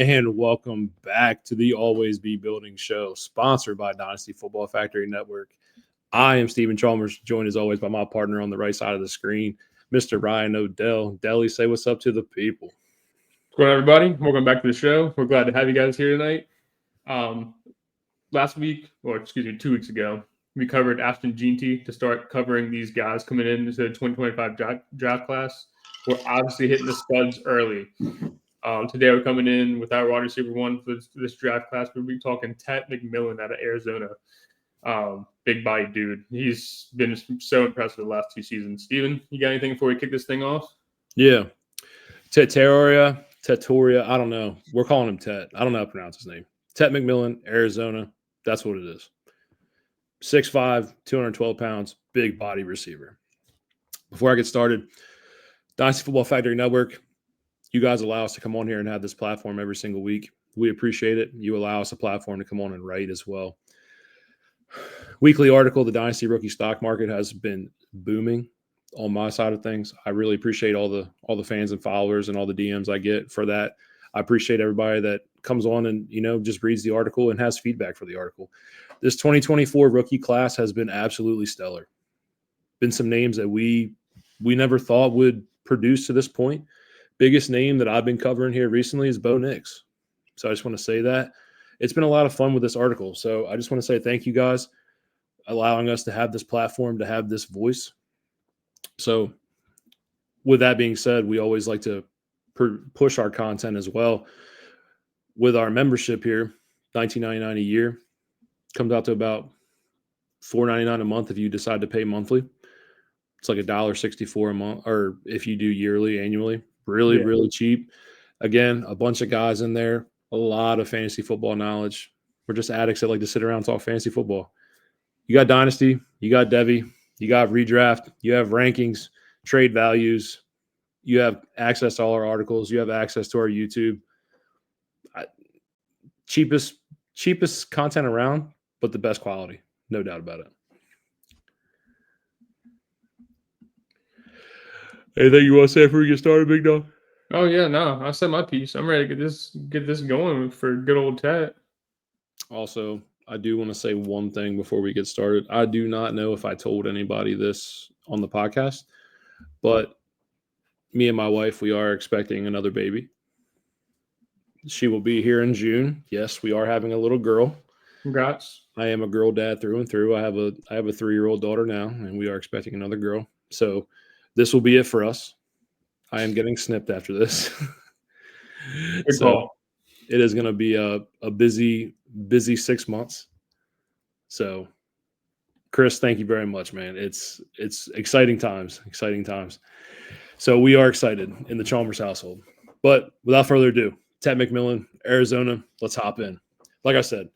And welcome back to the Always Be Building Show, sponsored by Dynasty Football Factory Network. I am Stephen Chalmers, joined as always by my partner on the right side of the screen, Mr. Ryan O'Dell. Delly, say what's up to the people. What's going on, everybody? Welcome back to the show. We're glad to have you guys here tonight. Last week, or excuse me, 2 weeks ago, we covered Ashton Jeanty to start covering these guys coming into the 2025 draft class. We're obviously hitting the studs early. Today we're coming in with our wide receiver one for this draft class. We'll be talking Tetairoa McMillan out of Arizona. Big body dude. He's been so impressive the last 2 seasons. Steven, you got anything before we kick this thing off? Yeah. Tetairoa, I don't know. We're calling him Tet. I don't know how to pronounce his name. Tetairoa McMillan, Arizona. That's what it is. 6'5", 212 pounds, big body receiver. Before I get started, Dynasty Football Factory Network, you guys allow us to come on here and have this platform every single week. We appreciate it. You allow us a platform to come on and write as well. Weekly article, the Dynasty rookie stock market has been booming on my side of things. I really appreciate all the fans and followers and all the DMs I get for that. I appreciate everybody that comes on and, just reads the article and has feedback for the article. This 2024 rookie class has been absolutely stellar. Been some names that we never thought would produce to this point. Biggest name that I've been covering here recently is Bo Nix. So I just want to say that. It's been a lot of fun with this article. So I just want to say thank you guys allowing us to have this platform, to have this voice. So with that being said, we always like to push our content as well. With our membership here, $19.99 a year, comes out to about $4.99 a month if you decide to pay monthly. It's like $1.64 a month, or if you do yearly, annually. Really cheap. Again, a bunch of guys in there, a lot of fantasy football knowledge. We're just addicts that like to sit around and talk fantasy football. You got Dynasty, you got Devi, you got Redraft, you have rankings, trade values, you have access to all our articles, you have access to our YouTube. Cheapest content around, but the best quality, no doubt about it. Anything you want to say before we get started, big dog? Oh yeah, no, I said my piece. I'm ready to get this going for good old Tet. Also, I do want to say one thing before we get started. I do not know if I told anybody this on the podcast, but me and my wife, we are expecting another baby. She will be here in June. Yes, we are having a little girl. Congrats. I am a girl dad through and through. I have a 3-year-old daughter now, and we are expecting another girl. So this will be it for us. I am getting snipped after this. So it is going to be a busy 6 months. So Chris, thank you very much, man. It's exciting times. So we are excited in the Chalmers household. But without further ado, Tetairoa McMillan, Arizona, let's hop in. Like I said,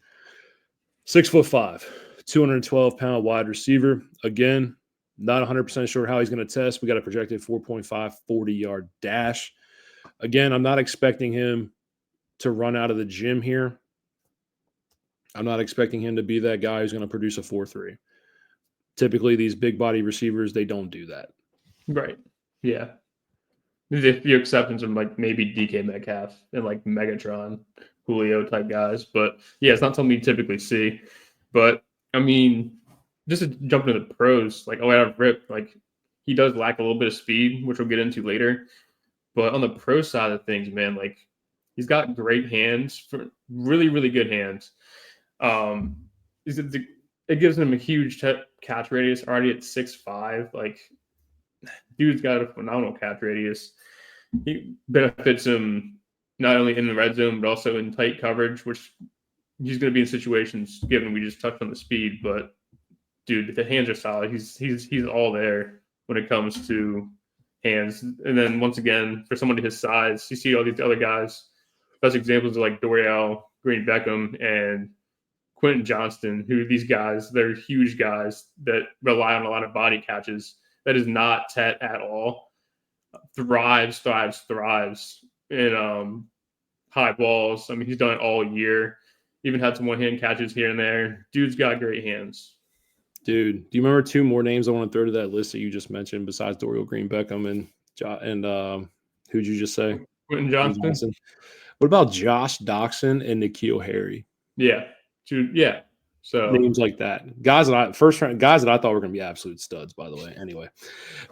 6'5", 212-pound wide receiver. Again, not 100% sure how he's going to test. We got a projected 4.5 40-yard dash. Again, I'm not expecting him to run out of the gym here. I'm not expecting him to be that guy who's going to produce a 4.3. Typically, these big body receivers, they don't do that. Right. Yeah. There's a few exceptions of like maybe DK Metcalf and like Megatron, Julio type guys. But yeah, it's not something you typically see. But I mean, just to jump into the pros, like out of rip, like he does lack a little bit of speed, which we'll get into later. But on the pro side of things, man, like he's got great hands, for really, really good hands. It gives him a huge catch radius already at 6'5". Like, dude's got a phenomenal catch radius. He benefits him not only in the red zone, but also in tight coverage, which he's going to be in situations, given we just touched on the speed. But, dude, the hands are solid. He's all there when it comes to hands. And then, once again, for somebody his size, you see all these other guys. Best examples are like Dorial, Green Beckham, and Quentin Johnston, who these guys, they're huge guys that rely on a lot of body catches. That is not Tet at all. Thrives in high balls. I mean, he's done it all year. Even had some one-hand catches here and there. Dude's got great hands. Dude, do you remember 2 more names I want to throw to that list that you just mentioned besides Dorial, Green Beckham, and who'd you just say? Quentin Johnson. What What about Josh Doxson and N'Keal Harry? Yeah. Yeah. So names like that. Guys that I thought were going to be absolute studs, by the way. Anyway,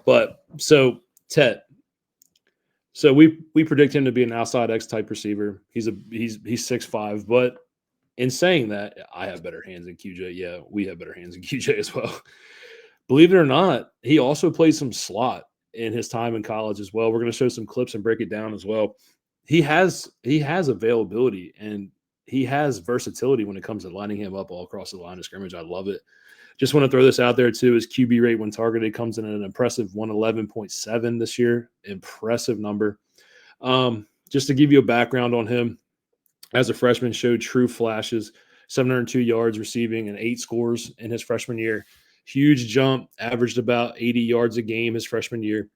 but so Tet. So we predict him to be an outside X type receiver. He's 6'5", but in saying that, I have better hands than QJ. Yeah, we have better hands than QJ as well. Believe it or not, he also played some slot in his time in college as well. We're going to show some clips and break it down as well. He has availability and he has versatility when it comes to lining him up all across the line of scrimmage. I love it. Just want to throw this out there too. His QB rate when targeted comes in at an impressive 111.7 this year. Impressive number. Just to give you a background on him, as a freshman, showed true flashes, 702 yards receiving and 8 scores in his freshman year. Huge jump, averaged about 80 yards a game his freshman year.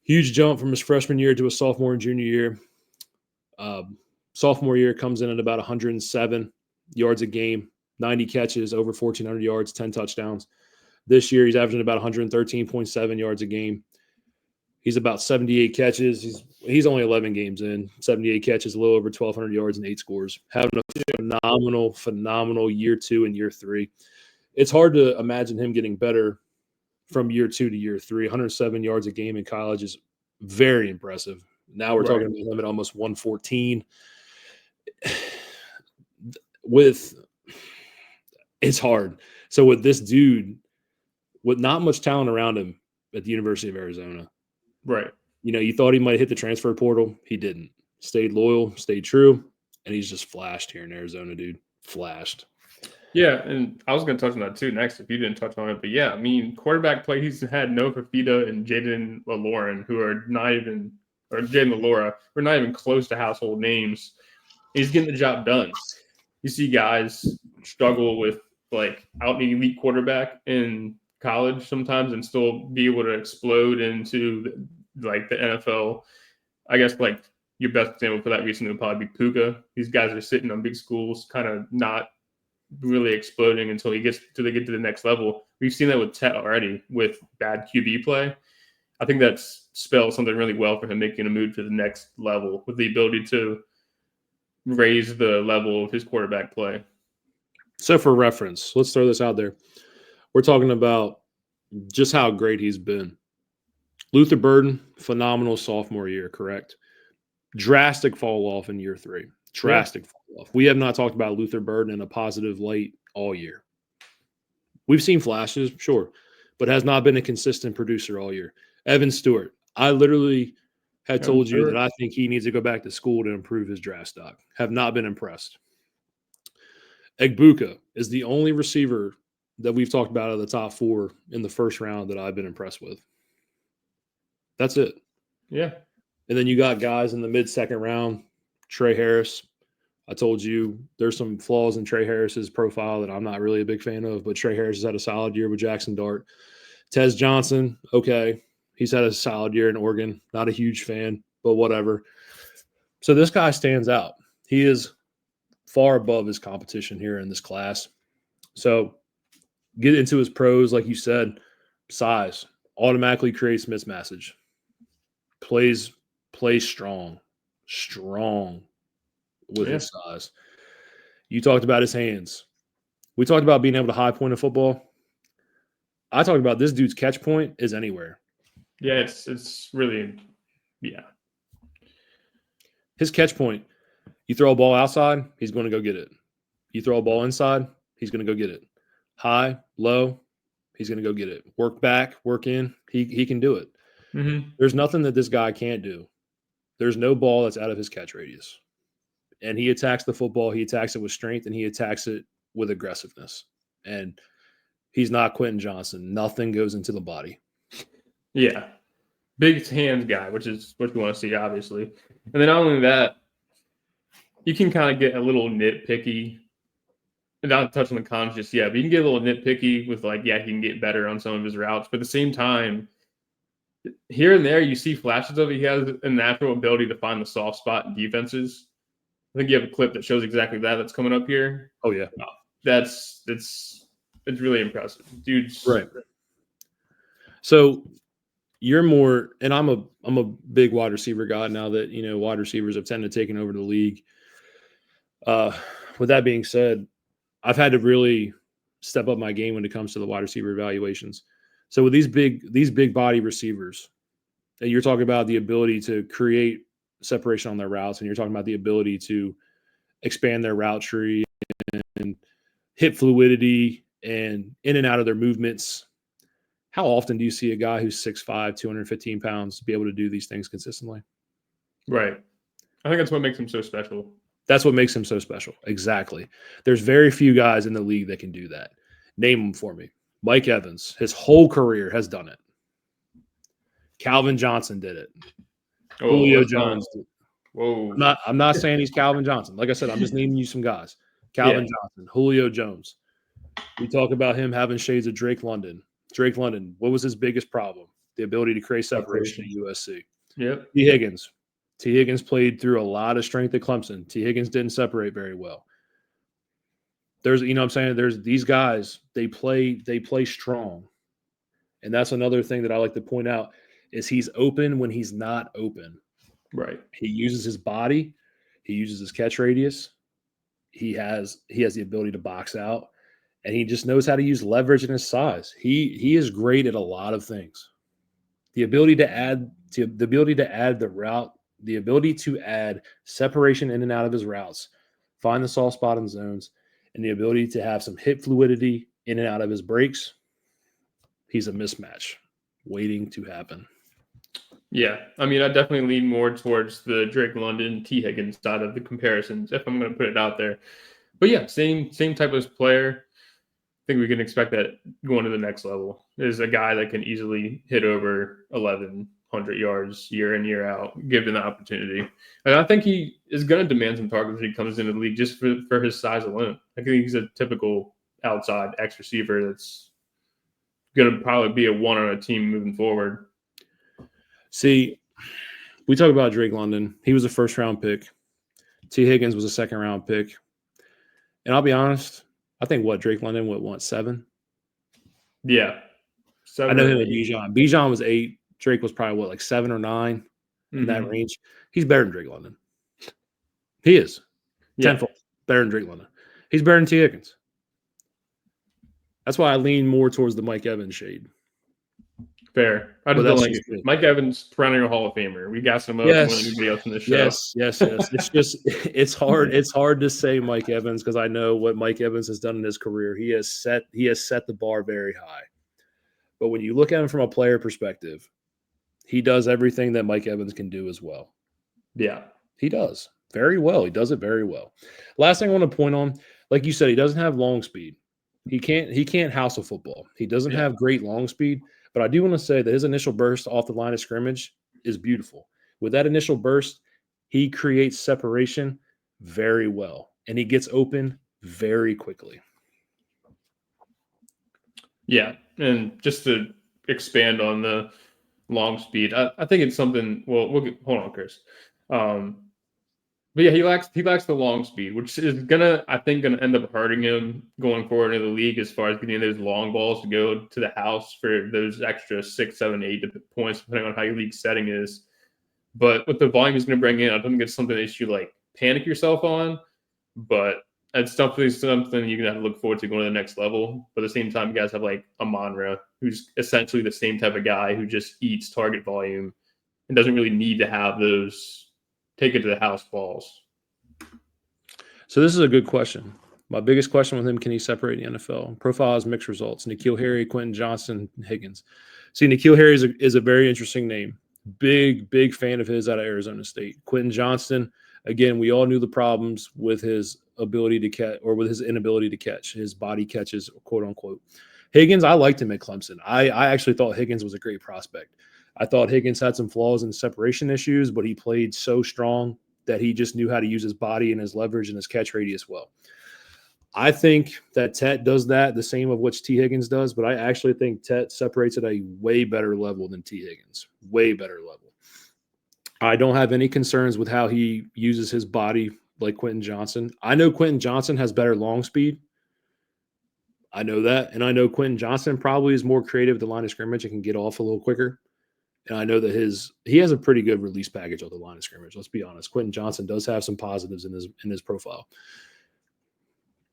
Huge jump from his freshman year to his sophomore and junior year. Sophomore year comes in at about 107 yards a game, 90 catches, over 1,400 yards, 10 touchdowns. This year, he's averaging about 113.7 yards a game. He's about 78 catches. He's only 11 games in, 78 catches, a little over 1,200 yards and 8 scores. Having a phenomenal year 2 and year 3. It's hard to imagine him getting better from year 2 to year 3. 107 yards a game in college is very impressive. Now we're talking about him at almost 114. It's hard. So with this dude, with not much talent around him at the University of Arizona, right? You thought he might hit the transfer portal. He didn't. Stayed loyal, stayed true, and he's just flashed here in Arizona, dude. Flashed. Yeah, and I was going to touch on that too next if you didn't touch on it. But yeah, I mean, quarterback play, he's had Noah Fafita and Jaden LaLauren, who are not even – or Jaden LaLaura, who are not even close to household names. He's getting the job done. You see guys struggle with, like, out an elite quarterback in college sometimes and still be able to explode into, like, the NFL. I guess, like, your best example for that recently would probably be Puka. These guys are sitting on big schools, kind of not really exploding until they get to the next level. We've seen that with Tet already with bad QB play. I think that spells something really well for him making a move to the next level with the ability to raise the level of his quarterback play. So for reference, let's throw this out there. We're talking about just how great he's been. Luther Burden, phenomenal sophomore year, correct? Drastic fall off in year 3. Drastic fall off. We have not talked about Luther Burden in a positive light all year. We've seen flashes, sure, but has not been a consistent producer all year. Evan Stewart, I literally had told you that I think he needs to go back to school to improve his draft stock. Have not been impressed. Egbuka is the only receiver that we've talked about out of the top 4 in the first round that I've been impressed with. That's it. Yeah. And then you got guys in the mid-second round, Trey Harris. I told you there's some flaws in Trey Harris's profile that I'm not really a big fan of, but Trey Harris has had a solid year with Jackson Dart. Tez Johnson, okay. He's had a solid year in Oregon. Not a huge fan, but whatever. So this guy stands out. He is far above his competition here in this class. So get into his pros, like you said, size automatically creates mismatch. Plays strong with his size. You talked about his hands. We talked about being able to high point in football. I talked about this dude's catch point is anywhere. Yeah, it's really, yeah. His catch point, you throw a ball outside, he's going to go get it. You throw a ball inside, he's going to go get it. High, low, he's going to go get it. Work back, work in, he can do it. Mm-hmm. There's nothing that this guy can't do. There's no ball that's out of his catch radius. And he attacks the football, he attacks it with strength, and he attacks it with aggressiveness. And he's not Quentin Johnson. Nothing goes into the body. Yeah. Big hands guy, which is what you want to see, obviously. And then not only that, you can kind of get a little nitpicky. Not touch on the cons just yet, but you can get a little nitpicky with, like, yeah, he can get better on some of his routes. But at the same time, here and there, you see flashes of it. He has a natural ability to find the soft spot in defenses. I think you have a clip that shows exactly that's coming up here. Oh, yeah. It's really impressive. Dude's right. So you're more, and I'm a big wide receiver guy now that wide receivers have tended to taken over the league. With that being said, I've had to really step up my game when it comes to the wide receiver evaluations. So with these big body receivers, and you're talking about the ability to create separation on their routes, and you're talking about the ability to expand their route tree and hip fluidity and in and out of their movements. How often do you see a guy who's 6'5", 215 pounds be able to do these things consistently? Right. I think that's what makes him so special. That's what makes him so special. Exactly. There's very few guys in the league that can do that. Name them for me. Mike Evans, his whole career has done it. Calvin Johnson did it. Julio Jones did it. Whoa. I'm not saying he's Calvin Johnson. Like I said, I'm just naming you some guys. Calvin Johnson, Julio Jones. We talk about him having shades of Drake London. Drake London, what was his biggest problem? The ability to create separation at USC. Yep. T. Higgins. T. Higgins played through a lot of strength at Clemson. T. Higgins didn't separate very well. There's, what I'm saying, there's these guys, they play strong. And that's another thing that I like to point out is he's open when he's not open. Right. He uses his body. He uses his catch radius. He has the ability to box out, and he just knows how to use leverage in his size. He is great at a lot of things. The ability to add the route, the ability to add separation in and out of his routes, find the soft spot in zones, and the ability to have some hip fluidity in and out of his breaks. He's a mismatch waiting to happen. Yeah. I mean, I definitely lean more towards the Drake London, T. Higgins side of the comparisons, if I'm going to put it out there. But yeah, same type of player. I think we can expect that going to the next level is a guy that can easily hit over 1,100 yards year in, year out, given the opportunity. And I think he is going to demand some targets when he comes into the league just for his size alone. I think he's a typical outside X receiver that's going to probably be a one on a team moving forward. See, we talk about Drake London. He was a first-round pick. T. Higgins was a second-round pick. And I'll be honest, I think Drake London went 7? Yeah. 7 I know him and Bijan. Bijan was 8. Drake was probably like 7 or 9 in that range. He's better than Drake London. He is. Tenfold better than Drake London. He's better than T. Higgins. That's why I lean more towards the Mike Evans shade. Fair. I just don't like it. Mike Evans, perennial Hall of Famer. We gassed him up more than anybody else in the show. Yes. It's hard. It's hard to say Mike Evans because I know what Mike Evans has done in his career. He has set the bar very high. But when you look at him from a player perspective, he does everything that Mike Evans can do as well. Yeah. He does very well. He does it very well. Last thing I want to point on, like you said, he doesn't have long speed. He can't house a football. He doesn't have great long speed. But I do want to say that his initial burst off the line of scrimmage is beautiful. With that initial burst, he creates separation very well, and he gets open very quickly. Yeah, and just to expand on the long speed, I think it's something. Well, hold on, Chris. But yeah, he lacks the long speed, which is gonna end up hurting him going forward into the league as far as getting those long balls to go to the house for those extra 6, 7, 8 points, depending on how your league setting is. But with the volume he's going to bring in, I don't think it's something that you like panic yourself on. But it's definitely something you're gonna have to look forward to going to the next level. But at the same time, you guys have like Amon-Ra, who's essentially the same type of guy who just eats target volume and doesn't really need to have those take it to the house balls. So this is a good question. My biggest question with him, can he separate in the NFL? Profile has mixed results. N'Keal Harry, Quentin Johnson, Higgins. See, N'Keal Harry is a very interesting name. Big fan of his out of Arizona State. Quentin Johnston, again, we all knew the problems with his ability to catch or with his inability to catch. His body catches, quote unquote. Higgins, I liked him at Clemson. I actually thought Higgins was a great prospect. I thought Higgins had some flaws and separation issues, but he played so strong that he just knew how to use his body and his leverage and his catch radius well. I think that Tet does that the same of which T. Higgins does, but I actually think Tet separates at a way better level than T. Higgins. Way better level. I don't have any concerns with how he uses his body like Quentin Johnson. I know Quentin Johnson has better long speed. I know that. And I know Quentin Johnson probably is more creative at the line of scrimmage and can get off a little quicker. And I know that he has a pretty good release package on the line of scrimmage. Let's be honest. Quentin Johnson does have some positives in his profile.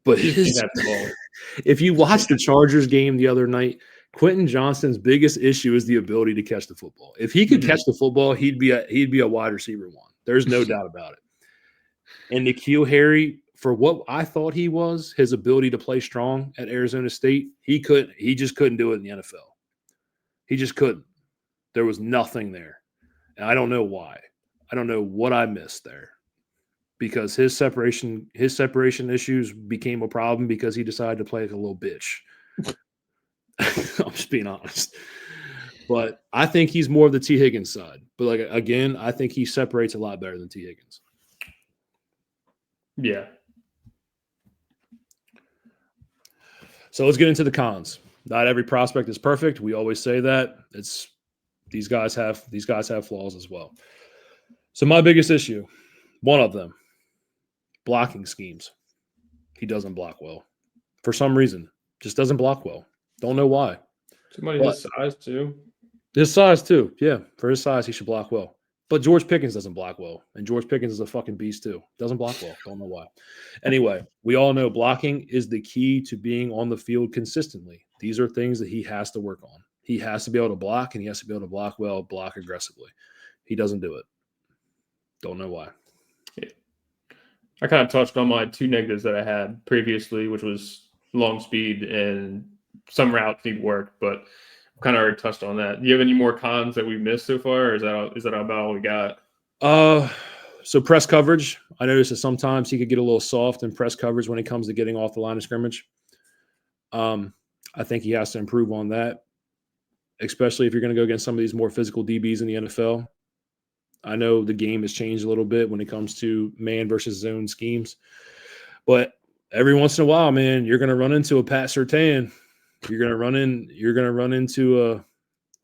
But if you watch the Chargers game the other night, Quentin Johnston's biggest issue is the ability to catch the football. If he could catch the football, he'd be a wide receiver one. There's no doubt about it. And N'Keal Harry, for what I thought he was, his ability to play strong at Arizona State, he just couldn't do it in the NFL. He just couldn't. There was nothing there. And I don't know why. I don't know what I missed there. Because his separation issues became a problem because he decided to play like a little bitch. I'm just being honest. But I think he's more of the T. Higgins side. But like again, I think he separates a lot better than T. Higgins. Yeah. So let's get into the cons. Not every prospect is perfect. We always say that. These guys have flaws as well. So my biggest issue, one of them, blocking schemes. He doesn't block well. For some reason, just doesn't block well. Don't know why. Somebody his size too. His size too. Yeah, for his size, he should block well. But George Pickens doesn't block well. And George Pickens is a fucking beast too. Doesn't block well. Don't know why. Anyway, we all know blocking is the key to being on the field consistently. These are things that he has to work on. He has to be able to block, and he has to be able to block well, block aggressively. He doesn't do it. Don't know why. Yeah. I kind of touched on my two negatives that I had previously, which was long speed and some routes need work, but kind of already touched on that. Do you have any more cons that we missed so far, or is that about all we got? So press coverage. I noticed that sometimes he could get a little soft in press coverage when it comes to getting off the line of scrimmage. I think he has to improve on that, especially if you're going to go against some of these more physical DBs in the NFL. I know the game has changed a little bit when it comes to man versus zone schemes, but every once in a while, man, you're going to run into a Pat Surtain. You're going to run into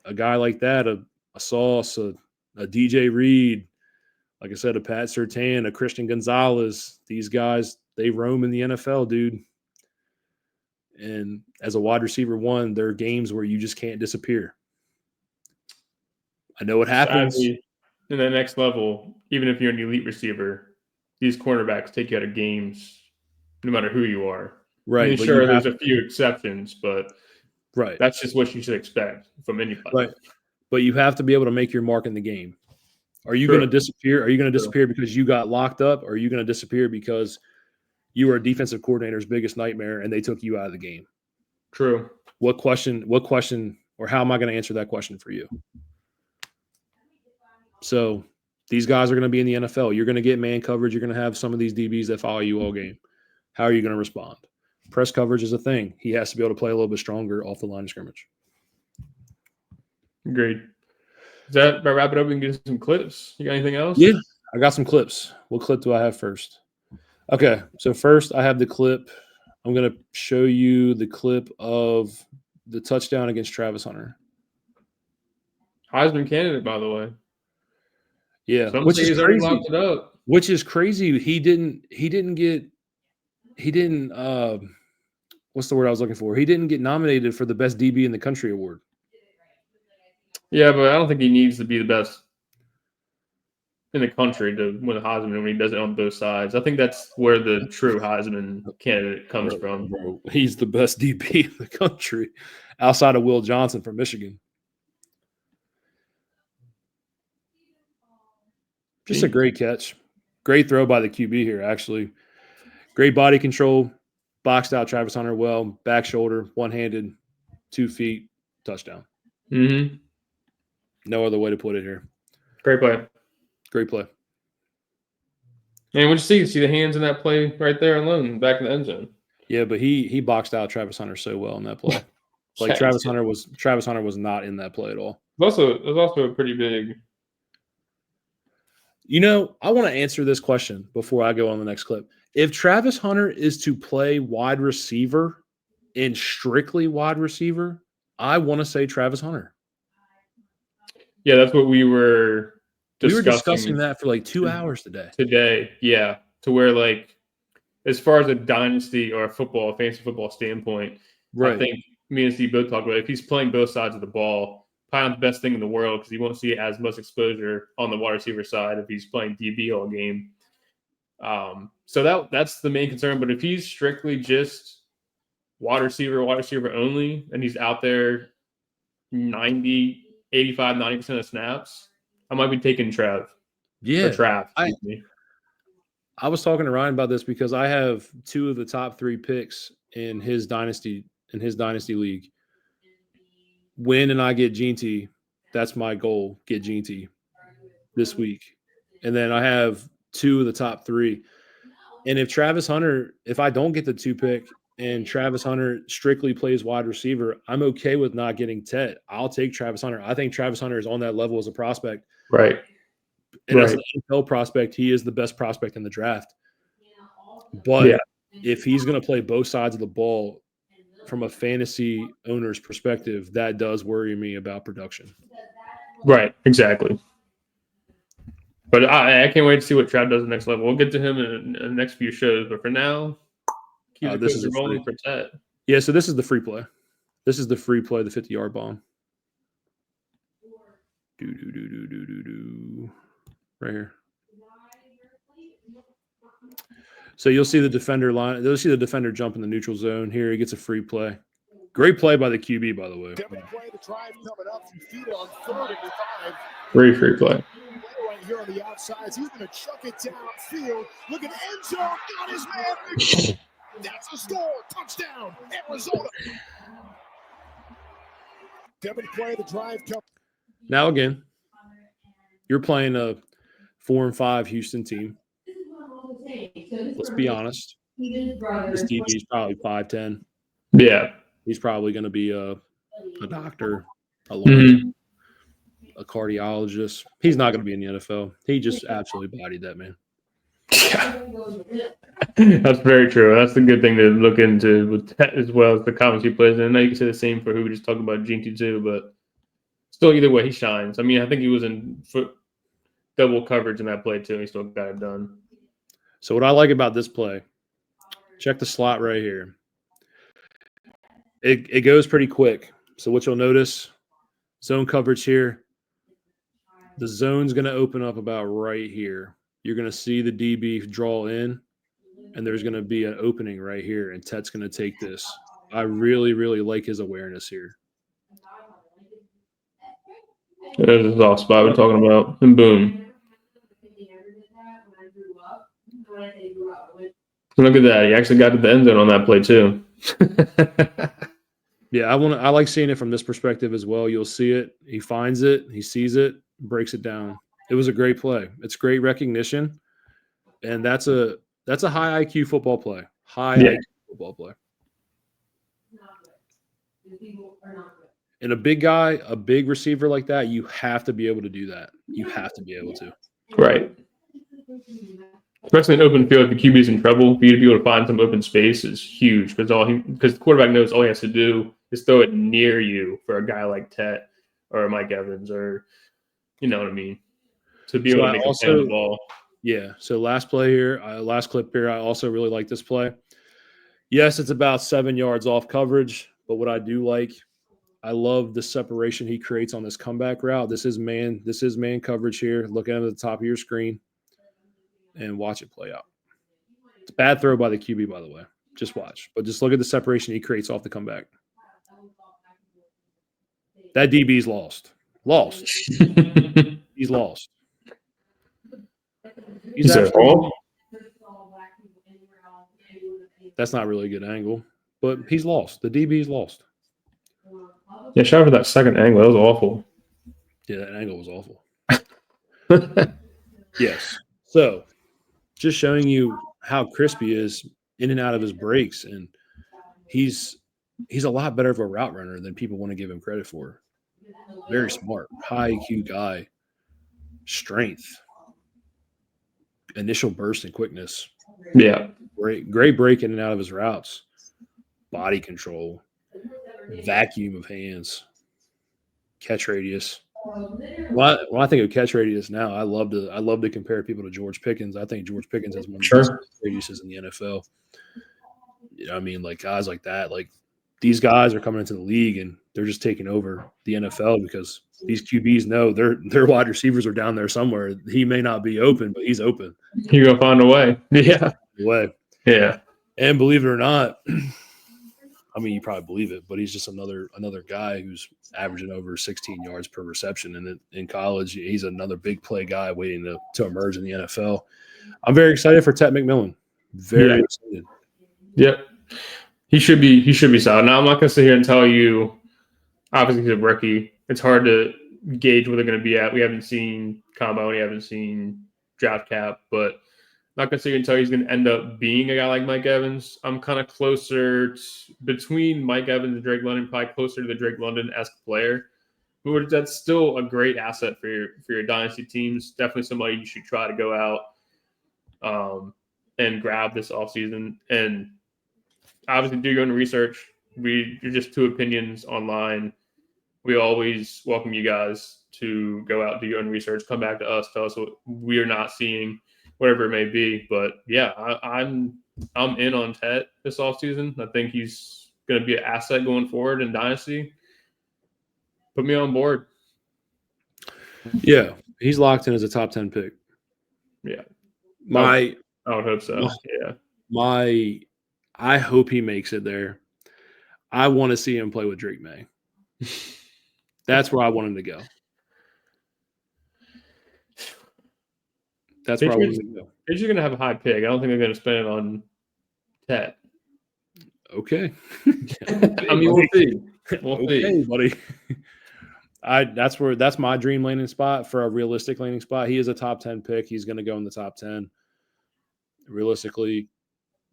a guy like that, a Sauce, a DJ Reed, like I said, a Pat Surtain, a Christian Gonzalez. These guys, they roam in the NFL, dude. And as a wide receiver one, there are games where you just can't disappear. I know what happens. Sadly, in the next level, even if you're an elite receiver, these cornerbacks take you out of games no matter who you are. Right. I mean, sure, there's a few exceptions, but that's just what you should expect from anybody. Right. But you have to be able to make your mark in the game. Are you going to disappear? Are you going to disappear because you got locked up? Or are you going to disappear because you were a defensive coordinator's biggest nightmare and they took you out of the game? True. What question, or how am I going to answer that question for you? So these guys are going to be in the NFL. You're going to get man coverage. You're going to have some of these DBs that follow you all game. How are you going to respond? Press coverage is a thing. He has to be able to play a little bit stronger off the line of scrimmage. Agreed. Is that about wrap it up and get some clips? You got anything else? Yeah, I got some clips. What clip do I have first? Okay, so first I have the clip. I'm going to show you the clip of the touchdown against Travis Hunter. Heisman candidate, by the way. Yeah, which is crazy. Locked it up. Which is crazy. He didn't what's the word I was looking for? He didn't get nominated for the best DB in the country award. Yeah, but I don't think he needs to be the best in the country to win the Heisman when he does it on both sides. I think that's where the true Heisman candidate comes from. Bro, he's the best DB in the country outside of Will Johnson from Michigan. Just a great catch. Great throw by the QB here, actually. Great body control. Boxed out Travis Hunter well. Back shoulder, one-handed, 2 feet, touchdown. Mm-hmm. No other way to put it here. Great play. Great play. And what you see the hands in that play right there alone, back in the end zone. Yeah, but he boxed out Travis Hunter so well in that play. Like Travis Hunter was not in that play at all. It was also a pretty big. You know, I want to answer this question before I go on the next clip. If Travis Hunter is to play wide receiver and strictly wide receiver, I want to say Travis Hunter. Yeah, that's what we were discussing. We were discussing that for like 2 hours today. Yeah. To where, like, as far as a dynasty or a fantasy football standpoint, right. I think me and Steve both talked about it. If he's playing both sides of the ball, probably not the best thing in the world because he won't see as much exposure on the wide receiver side if he's playing DB all game. So that's the main concern. But if he's strictly just wide receiver only, and he's out there 90% of snaps, I might be taking Trav. Yeah. Or Trav, excuse me. I was talking to Ryan about this because I have 2 of the top 3 picks in his dynasty league. Win and I get Ginty, that's my goal, get Ginty this week. And then I have 2 of the top 3. And if I don't get the 2 pick and Travis Hunter strictly plays wide receiver, I'm okay with not getting Tet. I'll take Travis Hunter. I think Travis Hunter is on that level as a prospect. Right. And as an NFL prospect, he is the best prospect in the draft. But if he's going to play both sides of the ball from a fantasy owner's perspective, that does worry me about production. Right, exactly. But I can't wait to see what Trav does the next level. We'll get to him in the next few shows. But for now, keep the coaches rolling for Tet. Yeah, so this is the free play. This is the free play, the 50-yard bomb. Right here. So you'll see the defender line. You'll see the defender jump in the neutral zone. Here he gets a free play. Great play by the QB, by the way. Great free play. Right here on the outside, he's going to chuck it downfield. Look at end zone. Got his man. That's a score. Touchdown, Arizona. Devin play the drive. Now again, you're playing a 4-5 Houston team. Let's be honest. This DB is probably 5'10". Yeah. He's probably going to be a doctor, a lawyer, a cardiologist. He's not going to be in the NFL. He just absolutely bodied that man. Yeah. That's very true. That's the good thing to look into with Tet as well as the comments he plays in. I know you can say the same for who we just talked about, Ginty too, but still either way, he shines. I mean, I think he was in double coverage in that play too. And he still got it done. So what I like about this play, check the slot right here. It goes pretty quick. So what you'll notice, zone coverage here. The zone's going to open up about right here. You're going to see the DB draw in, and there's going to be an opening right here, and Tet's going to take this. I really, really like his awareness here. There's the soft spot we're talking about, and boom. Look at that. He actually got to the end zone on that play too. Yeah, I like seeing it from this perspective as well. You'll see it. He finds it. He sees it. Breaks it down. It was a great play. It's great recognition, and that's a high IQ football play. IQ football play. And a big guy, a big receiver like that, you have to be able to do that. You have to be able to. Right. Especially in open field, if the QB's in trouble, for you to be able to find some open space is huge because the quarterback knows all he has to do is throw it near you for a guy like Tet or Mike Evans or you know what I mean. To be able to make a play on the ball. Yeah. So last play here, last clip here, I also really like this play. Yes, it's about 7 yards off coverage, but what I do like, I love the separation he creates on this comeback route. This is man coverage here. Look at the top of your screen and watch it play out. It's a bad throw by the QB, by the way. Just watch. But just look at the separation he creates off the comeback. That DB's lost. He's lost. That's not really a good angle, but he's lost. The DB's lost. Yeah, shout out for that second angle. That was awful. Yeah, that angle was awful. Yes. So, just showing you how crisp he is in and out of his breaks, and he's a lot better of a route runner than people want to give him credit for. Very smart, high IQ guy, strength, initial burst and quickness. Yeah. Great break in and out of his routes. Body control, vacuum of hands, catch radius. When I think of catch radius now, I love to compare people to George Pickens. I think George Pickens has one of the best radiuses in the NFL. You know what I mean? Like guys like that, like these guys are coming into the league and they're just taking over the NFL because these QBs know their wide receivers are down there somewhere. He may not be open, but he's open. You're gonna find a way. Yeah. Way. Yeah. And believe it or not, I mean, you probably believe it, but he's just another guy who's averaging over 16 yards per reception. And in college, he's another big play guy waiting to emerge in the NFL. I'm very excited for Tet McMillan. Very excited. Yep. He should be solid. Now I'm not gonna sit here and tell you. Obviously, he's a rookie. It's hard to gauge where they're going to be at. We haven't seen combo. We haven't seen draft cap, but I'm not going to sit here and tell you he's going to end up being a guy like Mike Evans. I'm kind of closer between Mike Evans and Drake London, probably closer to the Drake London-esque player. But that's still a great asset for your dynasty teams. Definitely somebody you should try to go out and grab this offseason. And obviously, do your own research. You're just two opinions online. We always welcome you guys to go out, do your own research, come back to us, tell us what we are not seeing, whatever it may be. But yeah, I'm in on Tet this offseason. I think he's going to be an asset going forward in Dynasty. Put me on board. Yeah, he's locked in as a top 10 pick. Yeah. I would hope so. I hope he makes it there. I want to see him play with Drake May. That's where I want him to go. That's where I want him to go. They're just going to have a high pick. I don't think they're going to spend it on Tet. Okay. I mean, we'll see. We'll see, buddy. That's my dream landing spot for a realistic landing spot. He is a top 10 pick. He's going to go in the top 10. Realistically,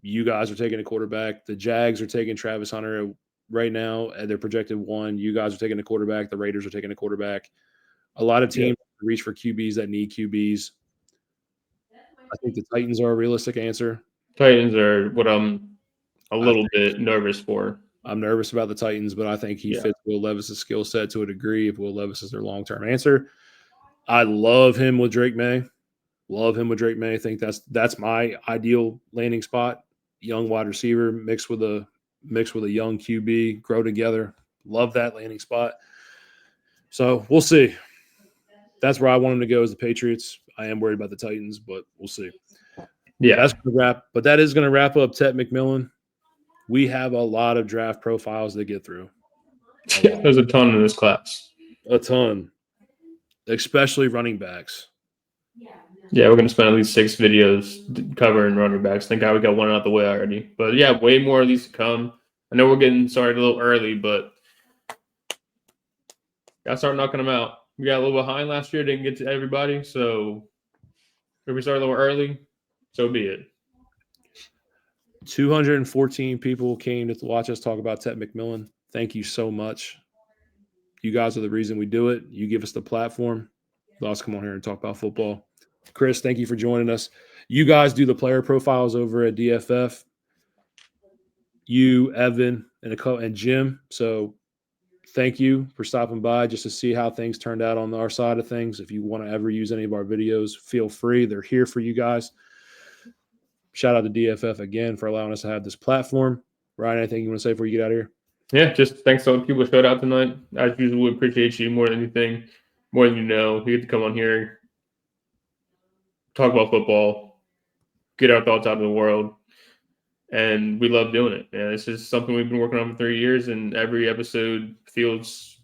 you guys are taking a quarterback. The Jags are taking Travis Hunter right now, and they're projected 1. You guys are taking a quarterback. The Raiders are taking a quarterback. A lot of teams reach for QBs that need QBs. I think the Titans are a realistic answer. Titans are what I'm a little bit nervous for. I'm nervous about the Titans, but I think he fits Will Levis's skill set to a degree if Will Levis is their long-term answer. I love him with Drake May. I think that's my ideal landing spot. Young wide receiver mixed with a young QB, grow together. Love that landing spot. So we'll see. That's where I want him to go as the Patriots. I am worried about the Titans, but we'll see. Yeah, that's going to wrap. But that is going to wrap up Tet McMillan. We have a lot of draft profiles to get through. There's a ton in this class. A ton, especially running backs. Yeah, we're going to spend at least 6 videos covering running backs. Thank God we got one out the way already. But yeah, way more of these to come. I know we're getting started a little early, but got to start knocking them out. We got a little behind last year, didn't get to everybody. So if we start a little early, so be it. 214 people came to watch us talk about Tet McMillan. Thank you so much. You guys are the reason we do it. You give us the platform. Let's come on here and talk about football. Chris, thank you for joining us. You guys do the player profiles over at DFF. You, Evan, and Jim. So thank you for stopping by just to see how things turned out on our side of things. If you want to ever use any of our videos, feel free. They're here for you guys. Shout out to DFF again for allowing us to have this platform. Ryan, anything you want to say before you get out of here? Yeah, just thanks to all the people who showed out tonight. As usual, we appreciate you more than anything, more than you know. We get to come on here, talk about football, get our thoughts out of the world, and we love doing it. And this is something we've been working on for 3 years, and every episode feels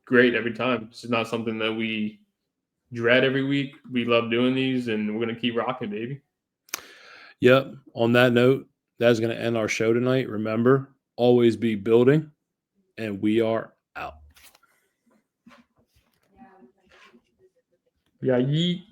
great every time. This is not something that we dread every week. We love doing these, and we're going to keep rocking, baby. Yep. On that note, that's going to end our show tonight. Remember, always be building, and we are out. Yeah, yeet.